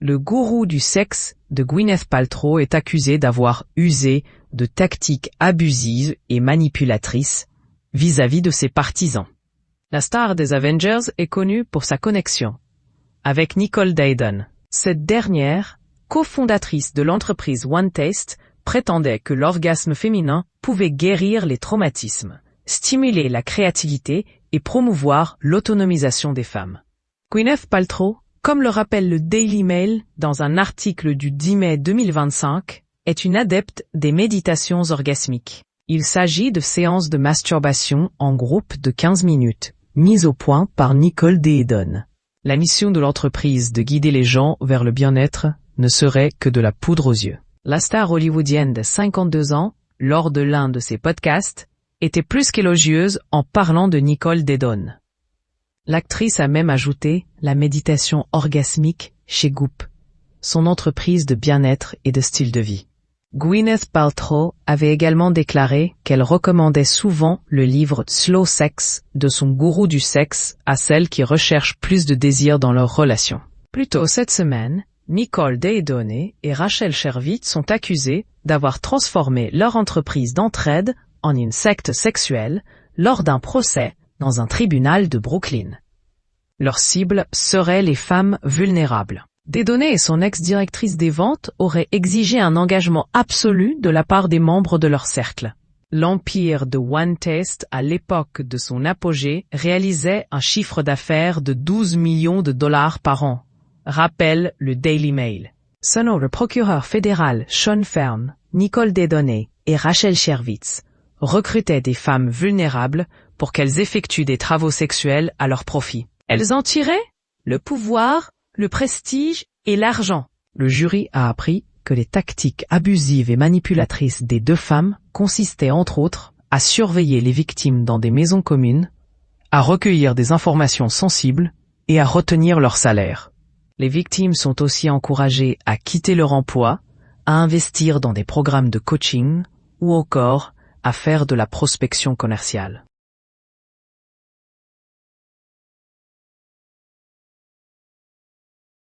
Le gourou du sexe de Gwyneth Paltrow est accusé d'avoir usé de tactiques abusives et manipulatrices vis-à-vis de ses partisans. La star des Avengers est connue pour sa connexion avec Nicole Dayton. Cette dernière, cofondatrice de l'entreprise One Taste, prétendait que l'orgasme féminin pouvait guérir les traumatismes, stimuler la créativité et promouvoir l'autonomisation des femmes. Gwyneth Paltrow, comme le rappelle le Daily Mail dans un article du 10 mai 2025, est une adepte des méditations orgasmiques. Il s'agit de séances de masturbation en groupe de 15 minutes, mises au point par Nicole Dayton. La mission de l'entreprise de guider les gens vers le bien-être ne serait que de la poudre aux yeux. La star hollywoodienne de 52 ans, lors de l'un de ses podcasts, était plus qu'élogieuse en parlant de Nicole Dayton. L'actrice a même ajouté la méditation orgasmique chez Goop, son entreprise de bien-être et de style de vie. Gwyneth Paltrow avait également déclaré qu'elle recommandait souvent le livre Slow Sex de son gourou du sexe à celles qui recherchent plus de désir dans leur relation. Plus tôt cette semaine, Nicole Dayton et Rachel Shervitz sont accusées d'avoir transformé leur entreprise d'entraide en une secte sexuelle lors d'un procès dans un tribunal de Brooklyn. Leur cible seraient les femmes vulnérables. Dayton et son ex-directrice des ventes auraient exigé un engagement absolu de la part des membres de leur cercle. L'empire de One Taste, à l'époque de son apogée, réalisait un chiffre d'affaires de 12 millions de dollars par an, rappelle le Daily Mail. Selon le procureur fédéral Sean Fern, Nicole Dayton et Rachel Shervitz recrutaient des femmes vulnérables pour qu'elles effectuent des travaux sexuels à leur profit. Elles en tiraient le pouvoir, le prestige et l'argent. Le jury a appris que les tactiques abusives et manipulatrices des deux femmes consistaient entre autres à surveiller les victimes dans des maisons communes, à recueillir des informations sensibles et à retenir leur salaire. Les victimes sont aussi encouragées à quitter leur emploi, à investir dans des programmes de coaching ou encore à faire de la prospection commerciale.